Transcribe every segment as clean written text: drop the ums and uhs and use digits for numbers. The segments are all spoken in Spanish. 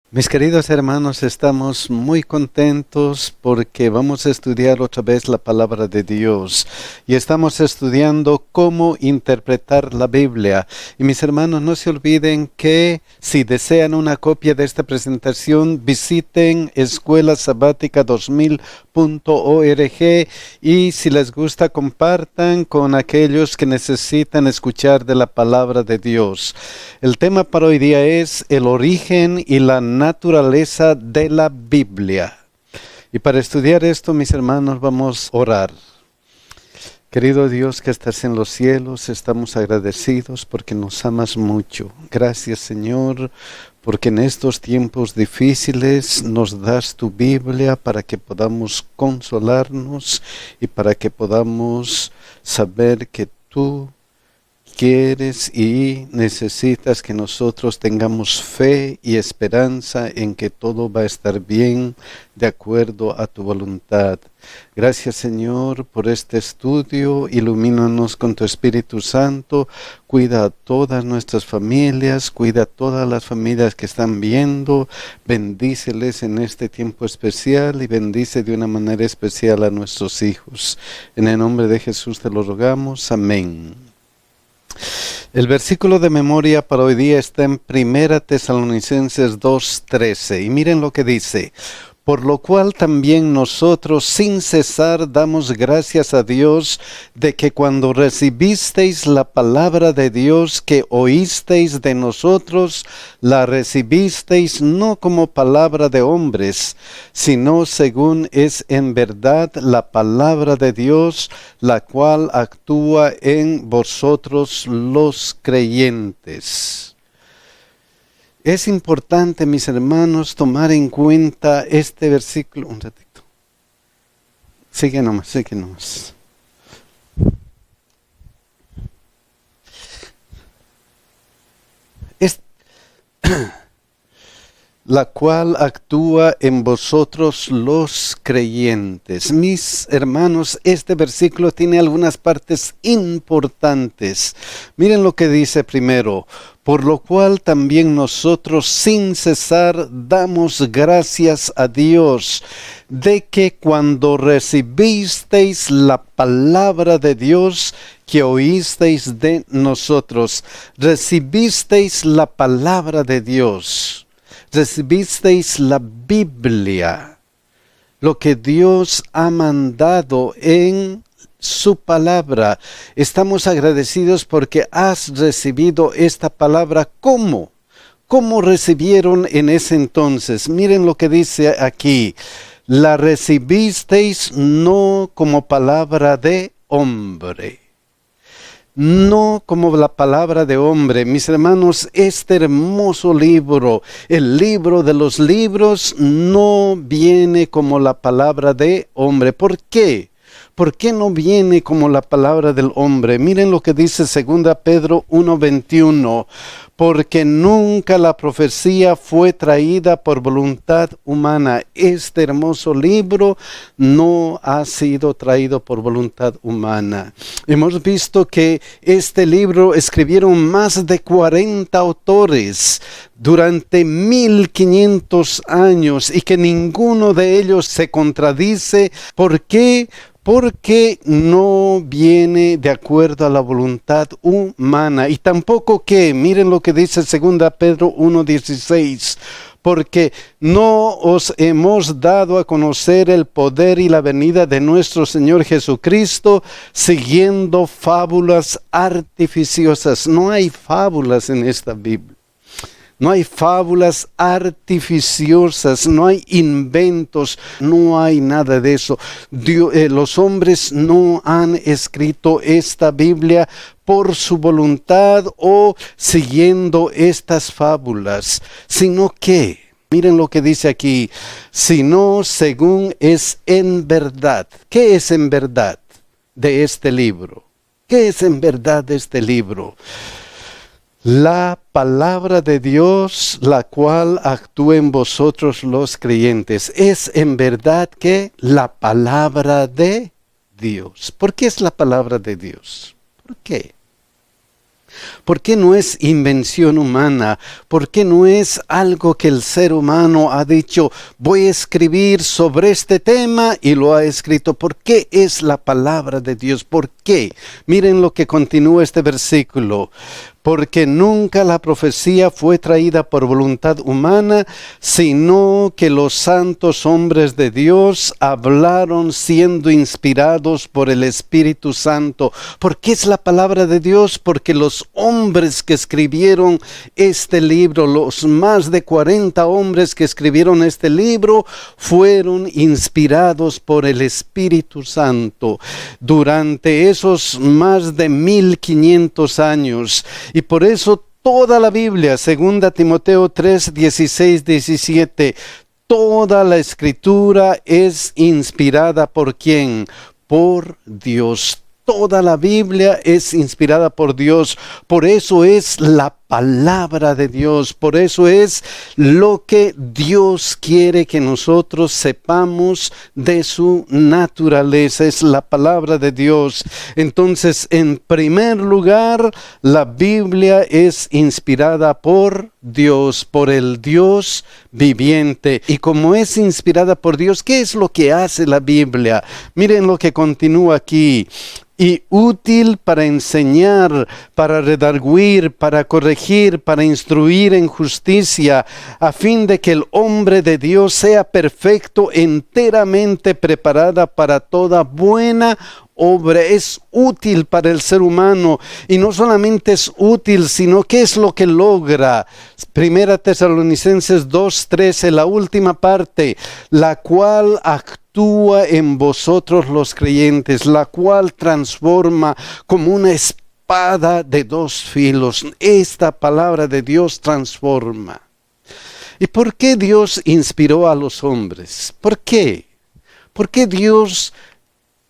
Mis queridos hermanos, estamos muy contentos porque vamos a estudiar otra vez la palabra de Dios y estamos estudiando cómo interpretar la Biblia. Y mis hermanos, no se olviden que si desean una copia de esta presentación, visiten escuelasabática2000.org y si les gusta, compartan con aquellos que necesitan escuchar de la palabra de Dios. El tema para hoy día es el origen y la naturaleza de la Biblia. Y para estudiar esto, mis hermanos, vamos a orar. Querido Dios que estás en los cielos, estamos agradecidos porque nos amas mucho. Gracias, Señor, porque en estos tiempos difíciles nos das tu Biblia para que podamos consolarnos y para que podamos saber que tú quieres y necesitas que nosotros tengamos fe y esperanza en que todo va a estar bien de acuerdo a tu voluntad. Gracias, Señor, por este estudio. Ilumínanos con tu Espíritu Santo. Cuida a todas nuestras familias, cuida a todas las familias que están viendo. Bendíceles en este tiempo especial y bendice de una manera especial a nuestros hijos. En el nombre de Jesús te lo rogamos. Amén. El versículo de memoria para hoy día está en 1 Tesalonicenses 2:13 y miren lo que dice: por lo cual también nosotros sin cesar damos gracias a Dios de que cuando recibisteis la palabra de Dios que oísteis de nosotros, la recibisteis no como palabra de hombres, sino según es en verdad la palabra de Dios, la cual actúa en vosotros los creyentes. Es importante, mis hermanos, tomar en cuenta este versículo. Un ratito. Sigue nomás. La cual actúa en vosotros los creyentes. Mis hermanos, este versículo tiene algunas partes importantes. Miren lo que dice primero: por lo cual también nosotros sin cesar damos gracias a Dios de que cuando recibisteis la palabra de Dios que oísteis de nosotros, recibisteis la palabra de Dios. Recibisteis la Biblia, lo que Dios ha mandado en su palabra. Estamos agradecidos porque has recibido esta palabra. ¿Cómo? ¿Cómo recibieron en ese entonces? Miren lo que dice aquí: la recibisteis no como palabra de hombre. No como la palabra de hombre. Mis hermanos, este hermoso libro, el libro de los libros, no viene como la palabra de hombre. ¿Por qué? ¿Por qué no viene como la palabra del hombre? Miren lo que dice 2 Pedro 1:21. Porque nunca la profecía fue traída por voluntad humana. Este hermoso libro no ha sido traído por voluntad humana. Hemos visto que este libro escribieron más de 40 autores durante 1500 años y que ninguno de ellos se contradice. ¿Por qué? Porque no viene de acuerdo a la voluntad humana. Y tampoco que, miren lo que dice 2 Pedro 1:16. Porque no os hemos dado a conocer el poder y la venida de nuestro Señor Jesucristo siguiendo fábulas artificiosas. No hay fábulas en esta Biblia. No hay fábulas artificiosas, no hay inventos, no hay nada de eso. Los hombres no han escrito esta Biblia por su voluntad o siguiendo estas fábulas, sino que, miren lo que dice aquí, sino según es en verdad. ¿Qué es en verdad de este libro? ¿Qué es en verdad de este libro? La palabra de Dios, la cual actúa en vosotros los creyentes. Es en verdad que la palabra de Dios. ¿Por qué es la palabra de Dios? ¿Por qué? ¿Por qué no es invención humana? ¿Por qué no es algo que el ser humano ha dicho, voy a escribir sobre este tema y lo ha escrito? ¿Por qué es la palabra de Dios? ¿Por qué? Miren lo que continúa este versículo. Porque nunca la profecía fue traída por voluntad humana, sino que los santos hombres de Dios hablaron siendo inspirados por el Espíritu Santo. ¿Por qué es la palabra de Dios? Porque los hombres que escribieron este libro, los más de 40 hombres que escribieron este libro, fueron inspirados por el Espíritu Santo durante esos más de 1500 años. Y por eso toda la Biblia, 2 Timoteo 3, 16, 17, toda la Escritura es inspirada ¿por quién? Por Dios. Toda la Biblia es inspirada por Dios. Por eso es la palabra de Dios. Por eso es lo que Dios quiere que nosotros sepamos de su naturaleza. Es la palabra de Dios. Entonces, en primer lugar, la Biblia es inspirada por Dios, por el Dios viviente. Y como es inspirada por Dios, ¿qué es lo que hace la Biblia? Miren lo que continúa aquí. Y útil para enseñar, para redarguir, para corregir, para instruir en justicia, a fin de que el hombre de Dios sea perfecto, enteramente preparada para toda buena obra. Es útil para el ser humano, y no solamente es útil, sino ¿qué es lo que logra? 1 Tesalonicenses 2:13, la última parte, la cual actúa en vosotros los creyentes, la cual transforma como una espada de dos filos. Esta palabra de Dios transforma. ¿Y por qué Dios inspiró a los hombres? ¿Por qué? ¿Por qué Dios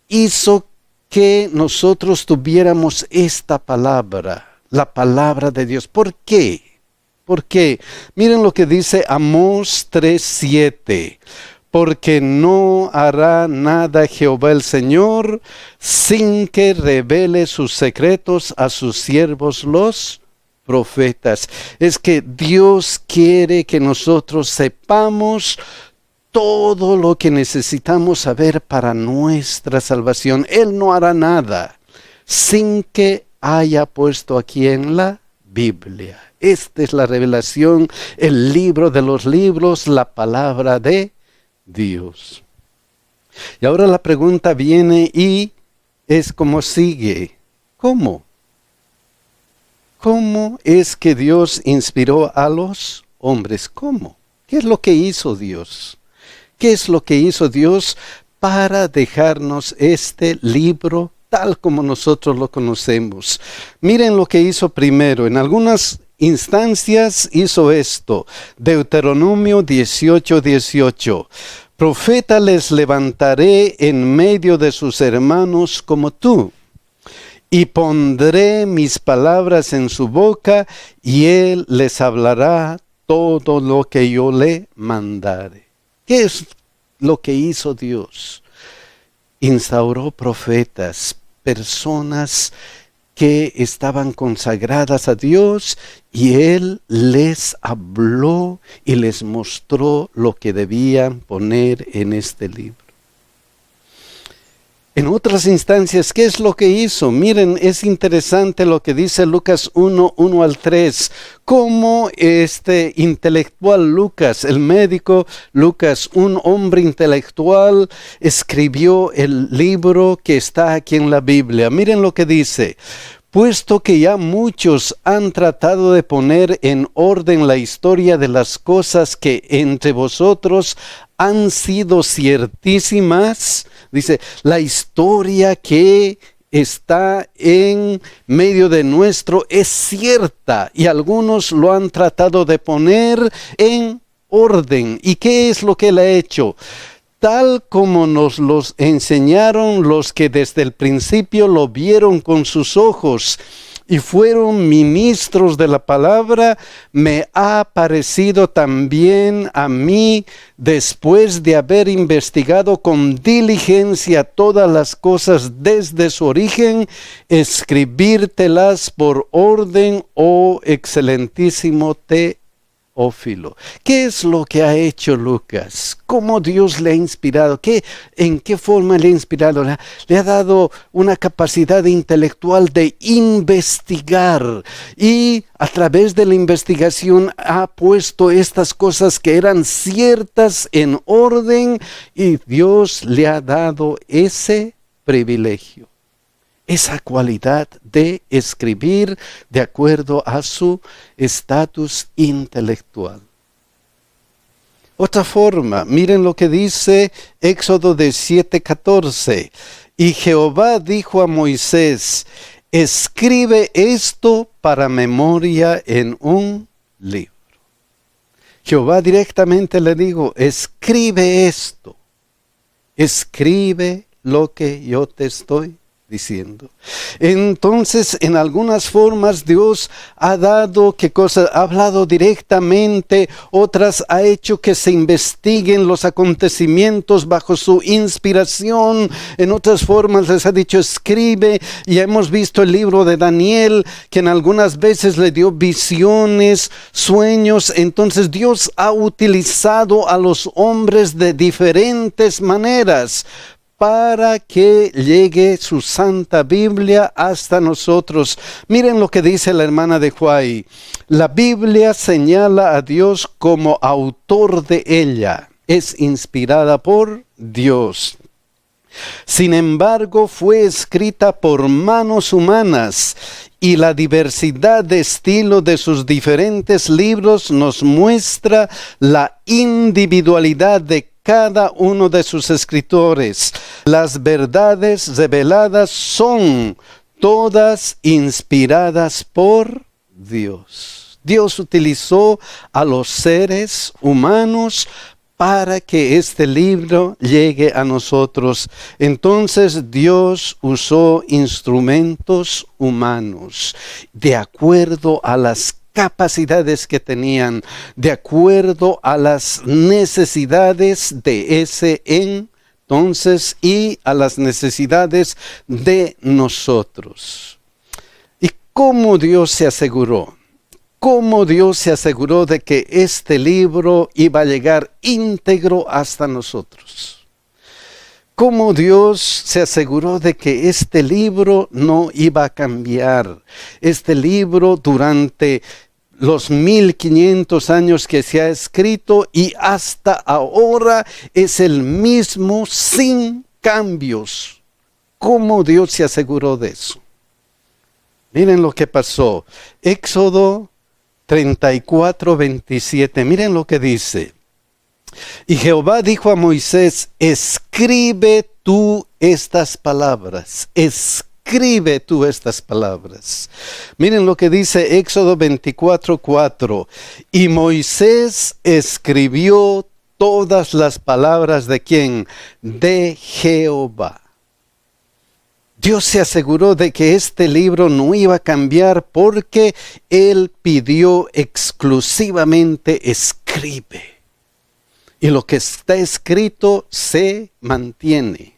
hizo que nosotros tuviéramos esta palabra, la palabra de Dios? ¿Por qué? ¿Por qué? Miren lo que dice Amós 3:7. Porque no hará nada Jehová el Señor sin que revele sus secretos a sus siervos los profetas. Es que Dios quiere que nosotros sepamos todo lo que necesitamos saber para nuestra salvación. Él no hará nada sin que haya puesto aquí en la Biblia. Esta es la revelación, el libro de los libros, la palabra de Dios. Y ahora la pregunta viene y es como sigue. ¿Cómo? ¿Cómo es que Dios inspiró a los hombres? ¿Cómo? ¿Qué es lo que hizo Dios? ¿Qué es lo que hizo Dios para dejarnos este libro tal como nosotros lo conocemos? Miren lo que hizo primero. En algunas instancias hizo esto. Deuteronomio 18:18. Profeta les levantaré en medio de sus hermanos como tú, y pondré mis palabras en su boca, y él les hablará todo lo que yo le mandare. ¿Qué es lo que hizo Dios? Instauró profetas, personas que estaban consagradas a Dios, y Él les habló y les mostró lo que debían poner en este libro. En otras instancias, ¿qué es lo que hizo? Miren, es interesante lo que dice Lucas 1:1 al 3. Cómo este intelectual Lucas, el médico Lucas, un hombre intelectual, escribió el libro que está aquí en la Biblia. Miren lo que dice. Puesto que ya muchos han tratado de poner en orden la historia de las cosas que entre vosotros han sido ciertísimas, dice, la historia que está en medio de nuestro es cierta, y algunos lo han tratado de poner en orden. ¿Y qué es lo que él ha hecho? Tal como nos los enseñaron los que desde el principio lo vieron con sus ojos, y fueron ministros de la palabra, me ha parecido también a mí, después de haber investigado con diligencia todas las cosas desde su origen, escribírtelas por orden, oh excelentísimo Teófilo. ¿Qué es lo que ha hecho Lucas? ¿Cómo Dios le ha inspirado? ¿En qué forma le ha inspirado? Le ha dado una capacidad intelectual de investigar, y a través de la investigación ha puesto estas cosas que eran ciertas en orden, y Dios le ha dado ese privilegio, esa cualidad de escribir de acuerdo a su estatus intelectual. Otra forma, miren lo que dice Éxodo 17:14. Y Jehová dijo a Moisés, escribe esto para memoria en un libro. Jehová directamente le dijo, escribe esto, escribe lo que yo te estoy diciendo. Entonces, en algunas formas Dios ha dado ha hablado directamente, otras ha hecho que se investiguen los acontecimientos bajo su inspiración, en otras formas les ha dicho escribe, y hemos visto el libro de Daniel, que en algunas veces le dio visiones, sueños. Entonces Dios ha utilizado a los hombres de diferentes maneras para que llegue su Santa Biblia hasta nosotros. Miren lo que dice la hermana de Huay. La Biblia señala a Dios como autor de ella. Es inspirada por Dios. Sin embargo, fue escrita por manos humanas, y la diversidad de estilo de sus diferentes libros nos muestra la individualidad de cada uno de sus escritores. Las verdades reveladas son todas inspiradas por Dios. Dios utilizó a los seres humanos para que este libro llegue a nosotros. Entonces Dios usó instrumentos humanos de acuerdo a las capacidades que tenían, de acuerdo a las necesidades de ese entonces y a las necesidades de nosotros. ¿Y cómo Dios se aseguró? ¿Cómo Dios se aseguró de que este libro iba a llegar íntegro hasta nosotros? ¿Cómo Dios se aseguró de que este libro no iba a cambiar? Este libro durante los 1500 años que se ha escrito y hasta ahora es el mismo sin cambios. ¿Cómo Dios se aseguró de eso? Miren lo que pasó. Éxodo 34:27. Miren lo que dice. Y Jehová dijo a Moisés, escribe tú estas palabras. Escribe tú estas palabras. Miren lo que dice Éxodo 24:4. Y Moisés escribió todas las palabras de ¿quién? De Jehová. Dios se aseguró de que este libro no iba a cambiar porque Él pidió exclusivamente escribe. Y lo que está escrito se mantiene.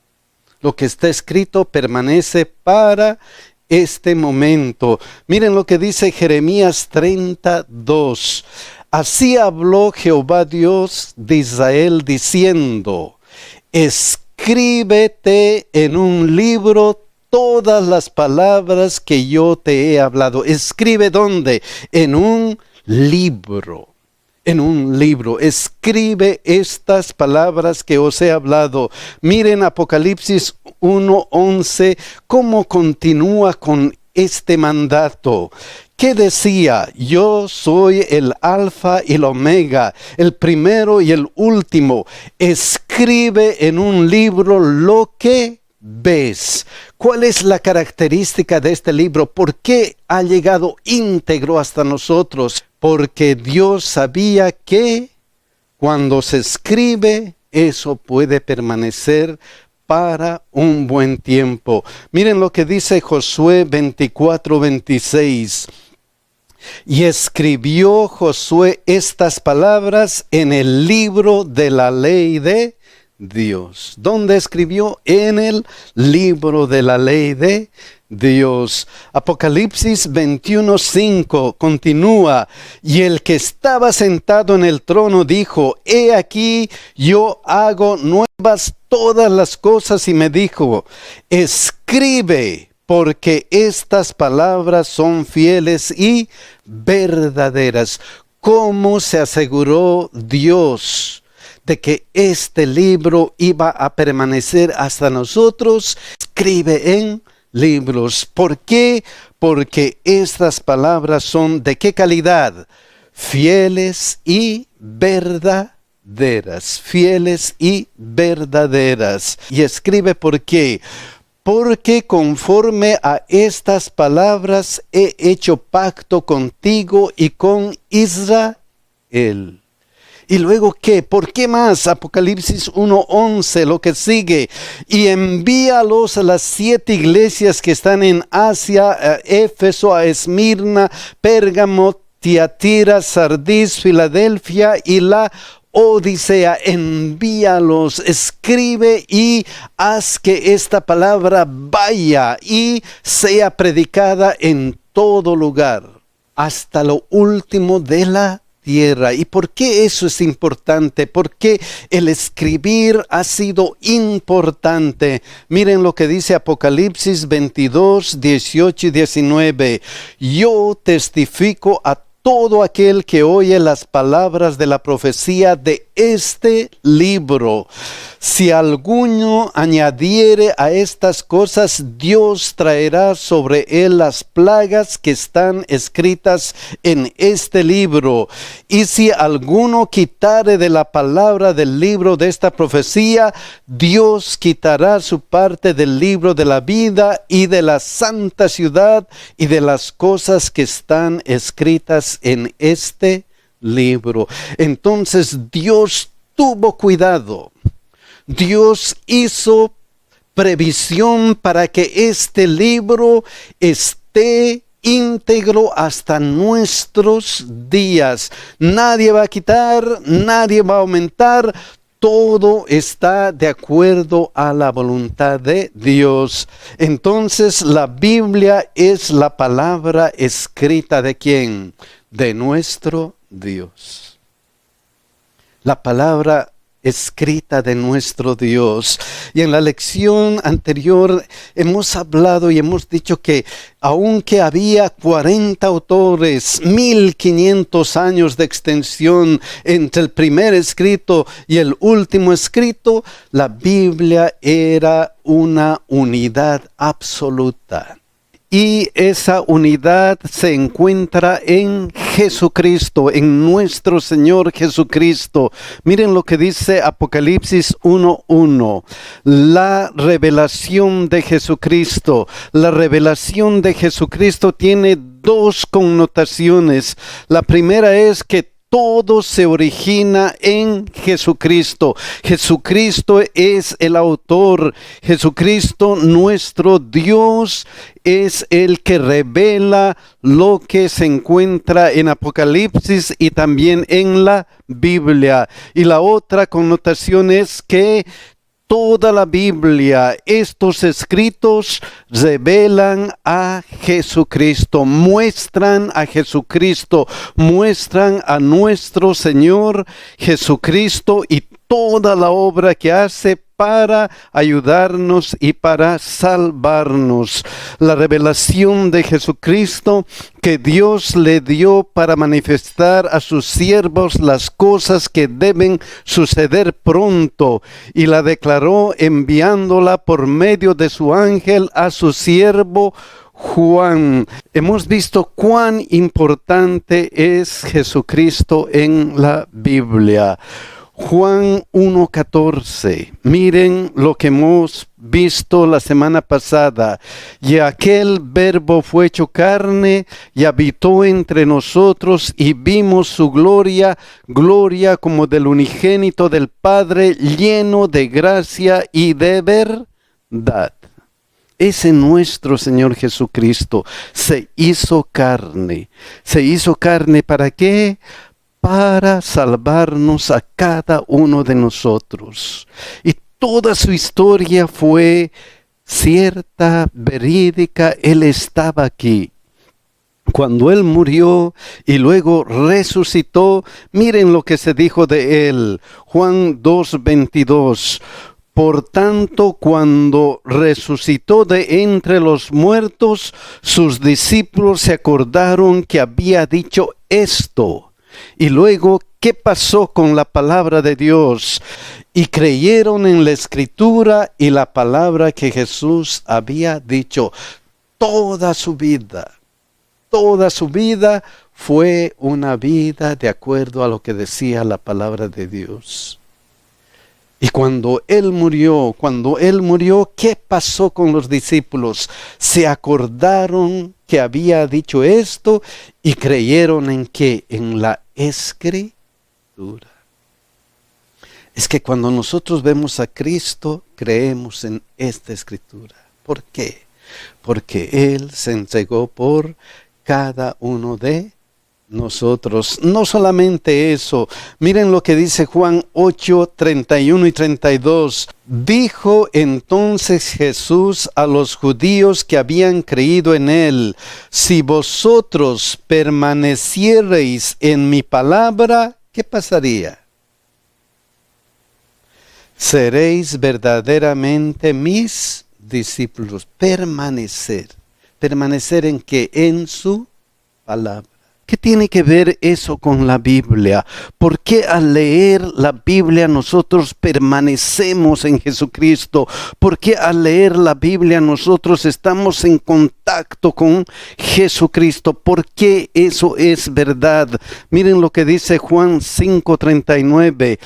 Lo que está escrito permanece para este momento. Miren lo que dice Jeremías 32. Así habló Jehová Dios de Israel diciendo, escríbete en un libro todas las palabras que yo te he hablado. Escribe ¿dónde? En un libro. En un libro. Escribe estas palabras que os he hablado. Miren Apocalipsis 1:11, cómo continúa con este mandato. ¿Qué decía? Yo soy el alfa y el omega, el primero y el último. Escribe en un libro lo que ves. ¿Cuál es la característica de este libro? ¿Por qué ha llegado íntegro hasta nosotros? Porque Dios sabía que cuando se escribe, eso puede permanecer para un buen tiempo. Miren lo que dice Josué 24:26. Y escribió Josué estas palabras en el libro de la ley de Dios. ¿Dónde escribió? En el libro de la ley de Dios. Apocalipsis 21:5 continúa. Y el que estaba sentado en el trono dijo: he aquí, yo hago nuevas todas las cosas. Y me dijo: escribe, porque estas palabras son fieles y verdaderas. ¿Cómo se aseguró Dios de que este libro iba a permanecer hasta nosotros? Escribe en libros. ¿Por qué? Porque estas palabras son ¿de qué calidad? Fieles y verdaderas. Fieles y verdaderas. Y escribe ¿por qué? Porque conforme a estas palabras he hecho pacto contigo y con Israel. ¿Y luego qué? ¿Por qué más? Apocalipsis 1:11, lo que sigue. Y envíalos a las 7 iglesias que están en Asia, a Éfeso, a Esmirna, Pérgamo, Tiatira, Sardis, Filadelfia y la Odisea. Envíalos, escribe y haz que esta palabra vaya y sea predicada en todo lugar, hasta lo último de la tierra. ¿Y por qué eso es importante? ¿Por qué el escribir ha sido importante? Miren lo que dice Apocalipsis 22:18 y 19. Yo testifico a todo aquel que oye las palabras de la profecía de este libro. Si alguno añadiere a estas cosas, Dios traerá sobre él las plagas que están escritas en este libro. Y si alguno quitare de la palabra del libro de esta profecía, Dios quitará su parte del libro de la vida y de la santa ciudad y de las cosas que están escritas en este libro. Entonces Dios tuvo cuidado. Dios hizo previsión para que este libro esté íntegro hasta nuestros días. Nadie va a quitar, nadie va a aumentar. Todo está de acuerdo a la voluntad de Dios. Entonces la Biblia es la palabra escrita ¿de quién? De nuestro Dios. La palabra escrita de nuestro Dios. Y en la lección anterior hemos hablado y hemos dicho que aunque había 40 autores, 1500 años de extensión entre el primer escrito y el último escrito, la Biblia era una unidad absoluta. Y esa unidad se encuentra en Jesucristo, en nuestro Señor Jesucristo. Miren lo que dice Apocalipsis 1:1. La revelación de Jesucristo. La revelación de Jesucristo tiene dos connotaciones. La primera es que todo se origina en Jesucristo. Jesucristo es el autor. Jesucristo, nuestro Dios, es el que revela lo que se encuentra en Apocalipsis y también en la Biblia. Y la otra connotación es que toda la Biblia, estos escritos revelan a Jesucristo, muestran a Jesucristo, muestran a nuestro Señor Jesucristo y toda la obra que hace para ayudarnos y para salvarnos. La revelación de Jesucristo que Dios le dio para manifestar a sus siervos las cosas que deben suceder pronto, y la declaró enviándola por medio de su ángel a su siervo Juan. Hemos visto cuán importante es Jesucristo en la Biblia. Juan 1:14. Miren lo que hemos visto la semana pasada. Y aquel verbo fue hecho carne y habitó entre nosotros y vimos su gloria, gloria como del unigénito del Padre, lleno de gracia y de verdad. Ese nuestro Señor Jesucristo se hizo carne. ¿Se hizo carne para qué? Para salvarnos a cada uno de nosotros. Y toda su historia fue cierta, verídica. Él estaba aquí. Cuando Él murió y luego resucitó, miren lo que se dijo de Él. Juan 2:22. Por tanto, cuando resucitó de entre los muertos, sus discípulos se acordaron que había dicho esto. Y luego, ¿qué pasó con la palabra de Dios? Y creyeron en la Escritura y la palabra que Jesús había dicho. Toda su vida fue una vida de acuerdo a lo que decía la palabra de Dios. Y cuando Él murió, ¿qué pasó con los discípulos? Se acordaron que había dicho esto y creyeron en ¿qué? En la Escritura. Es que cuando nosotros vemos a Cristo, creemos en esta Escritura. ¿Por qué? Porque Él se entregó por cada uno de nosotros. No solamente eso, miren lo que dice Juan 8:31 y 32. Dijo entonces Jesús a los judíos que habían creído en Él: si vosotros permaneciereis en mi palabra, ¿qué pasaría? Seréis verdaderamente mis discípulos. Permanecer. ¿Permanecer en qué? En su palabra. ¿Qué tiene que ver eso con la Biblia? ¿Por qué al leer la Biblia nosotros permanecemos en Jesucristo? ¿Por qué al leer la Biblia nosotros estamos en contacto con Jesucristo? ¿Por qué eso es verdad? Miren lo que dice Juan 5:39.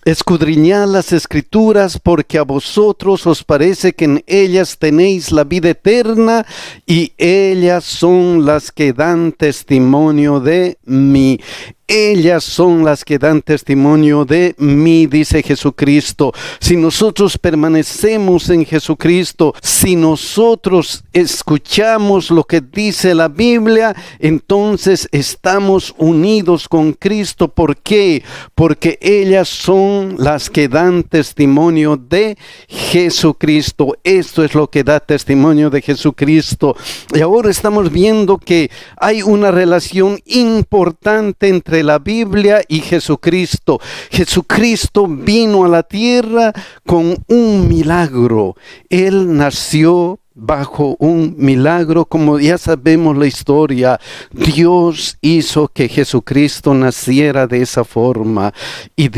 Escudriñad las Escrituras, porque a vosotros os parece que en ellas tenéis la vida eterna, y ellas son las que dan testimonio de mí. Ellas son las que dan testimonio de mí, dice Jesucristo. Si nosotros permanecemos en Jesucristo, si nosotros escuchamos lo que dice la Biblia, entonces estamos unidos con Cristo. ¿Por qué? Porque ellas son las que dan testimonio de Jesucristo. Esto es lo que da testimonio de Jesucristo. Y ahora estamos viendo que hay una relación importante entre la Biblia y Jesucristo. Jesucristo vino a la tierra con un milagro. Él nació bajo un milagro, como ya sabemos la historia. Dios hizo que Jesucristo naciera de esa forma, y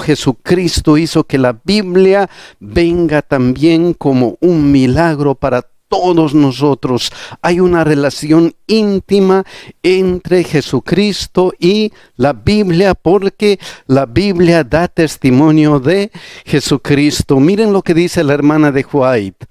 Jesucristo hizo que la Biblia venga también como un milagro para todos nosotros. Hay una relación íntima entre Jesucristo y la Biblia, porque la Biblia da testimonio de Jesucristo. Miren lo que dice la hermana de White.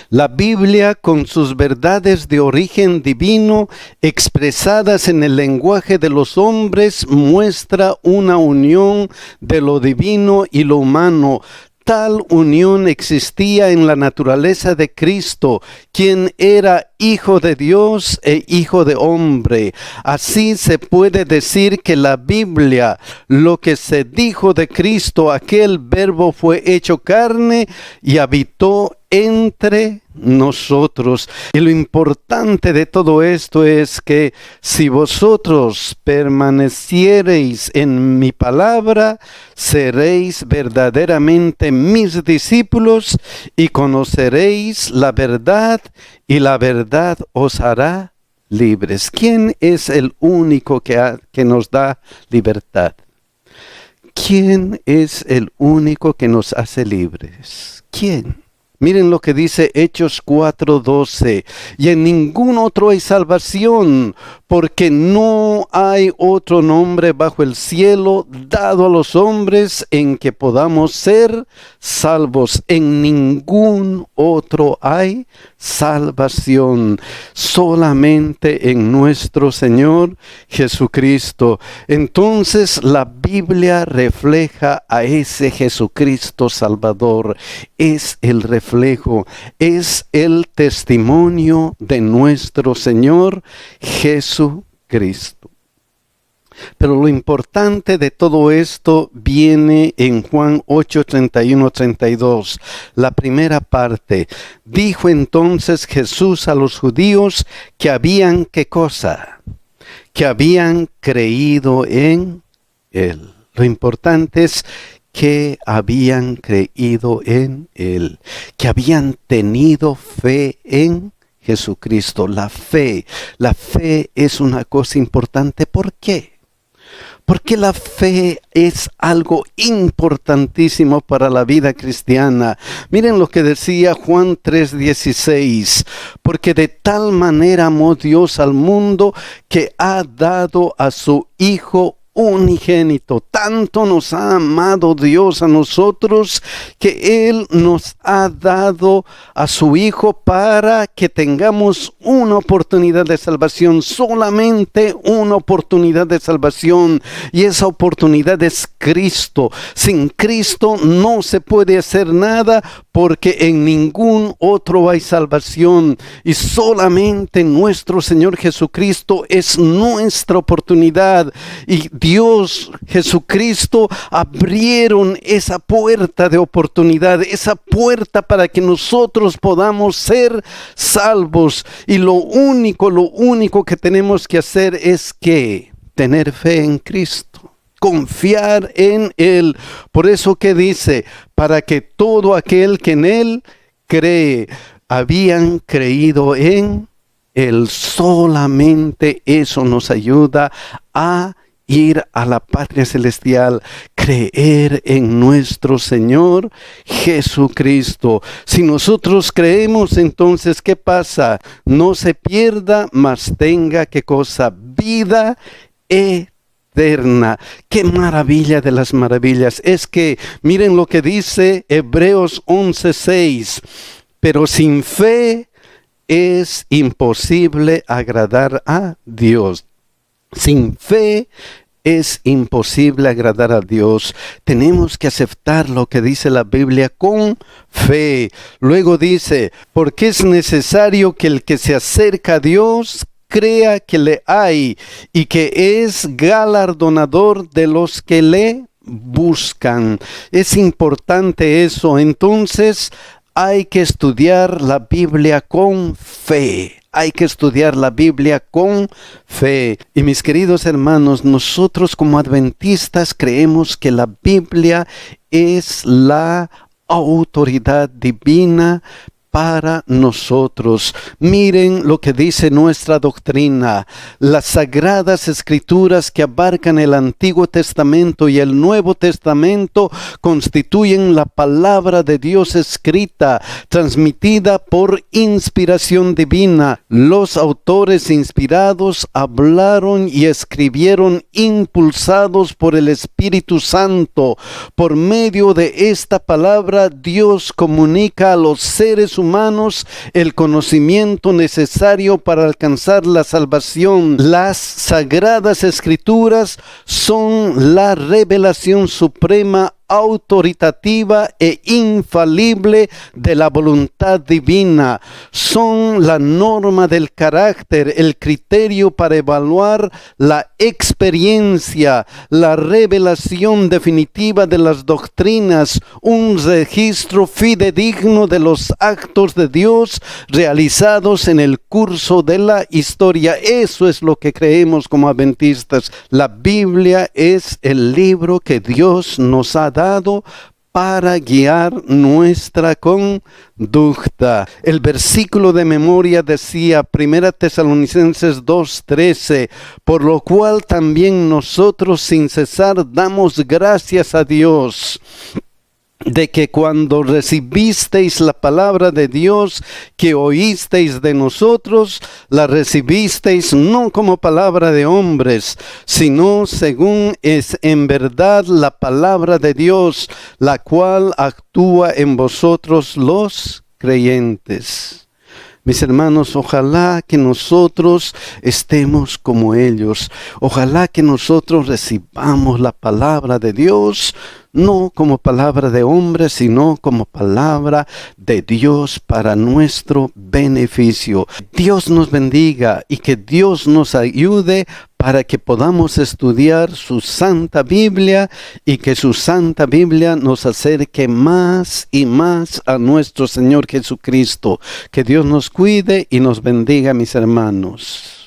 La Biblia, con sus verdades de origen divino expresadas en el lenguaje de los hombres, muestra una unión de lo divino y lo humano. Tal unión existía en la naturaleza de Cristo, quien era Hijo de Dios e Hijo de hombre. Así se puede decir que la Biblia, lo que se dijo de Cristo, aquel verbo fue hecho carne y habitó entre nosotros. Y lo importante de todo esto es que si vosotros permaneciereis en mi palabra, seréis verdaderamente mis discípulos y conoceréis la verdad, y la verdad os hará libres. ¿Quién es el único que nos da libertad? ¿Quién es el único que nos hace libres? ¿Quién? Miren lo que dice Hechos 4:12. Y en ningún otro hay salvación, porque no hay otro nombre bajo el cielo dado a los hombres en que podamos ser salvos. En ningún otro hay salvación, solamente en nuestro Señor Jesucristo. Entonces la Biblia refleja a ese Jesucristo Salvador. Es el reflejo, es el testimonio de nuestro Señor Jesucristo. Pero lo importante de todo esto viene en Juan 8:31-32, la primera parte. Dijo entonces Jesús a los judíos que habían, ¿qué cosa? Que habían creído en Él. Lo importante es que habían creído en Él, que habían tenido fe en Jesucristo. La fe es una cosa importante. ¿Por qué? Porque la fe es algo importantísimo para la vida cristiana. Miren lo que decía Juan 3:16. Porque de tal manera amó Dios al mundo que ha dado a su Hijo unigénito. Tanto nos ha amado Dios a nosotros que Él nos ha dado a su Hijo para que tengamos una oportunidad de salvación, solamente una oportunidad de salvación, y esa oportunidad es Cristo. Sin Cristo no se puede hacer nada, porque en ningún otro hay salvación, y solamente nuestro Señor Jesucristo es nuestra oportunidad. Y Dios, Jesucristo, abrieron esa puerta de oportunidad, esa puerta para que nosotros podamos ser salvos. Y lo único que tenemos que hacer es que tener fe en Cristo, confiar en Él. Por eso que dice, para que todo aquel que en Él cree, habían creído en Él. Solamente eso nos ayuda a ir a la patria celestial, creer en nuestro Señor Jesucristo. Si nosotros creemos, entonces, ¿qué pasa? No se pierda, mas tenga, ¿qué cosa? Vida eterna. ¡Qué maravilla de las maravillas! Es que, miren lo que dice Hebreos 11:6. Pero sin fe es imposible agradar a Dios. Sin fe es imposible agradar a Dios. Tenemos que aceptar lo que dice la Biblia con fe. Luego dice, porque es necesario que el que se acerca a Dios crea que le hay y que es galardonador de los que le buscan. Es importante eso. Entonces, hay que estudiar la Biblia con fe. Hay que estudiar la Biblia con fe. Y mis queridos hermanos, nosotros como adventistas creemos que la Biblia es la autoridad divina para nosotros. Miren lo que dice nuestra doctrina. Las sagradas escrituras que abarcan el Antiguo Testamento y el Nuevo Testamento constituyen la palabra de Dios escrita, transmitida por inspiración divina. Los autores inspirados hablaron y escribieron impulsados por el Espíritu Santo. Por medio de esta palabra, Dios comunica a los seres humanos el conocimiento necesario para alcanzar la salvación. Las sagradas escrituras son la revelación suprema, autoritativa e infalible de la voluntad divina. Son la norma del carácter, el criterio para evaluar la experiencia, la revelación definitiva de las doctrinas, un registro fidedigno de los actos de Dios realizados en el curso de la historia. Eso es lo que creemos como adventistas. La Biblia es el libro que Dios nos ha dado para guiar nuestra conducta. El versículo de memoria decía, 1 Tesalonicenses 2:13, por lo cual también nosotros sin cesar damos gracias a Dios, de que cuando recibisteis la palabra de Dios que oísteis de nosotros, la recibisteis no como palabra de hombres, sino según es en verdad la palabra de Dios, la cual actúa en vosotros los creyentes. Mis hermanos, ojalá que nosotros estemos como ellos. Ojalá que nosotros recibamos la palabra de Dios, no como palabra de hombre, sino como palabra de Dios para nuestro beneficio. Dios nos bendiga y que Dios nos ayude para que podamos estudiar su Santa Biblia y que su Santa Biblia nos acerque más y más a nuestro Señor Jesucristo. Que Dios nos cuide y nos bendiga, mis hermanos.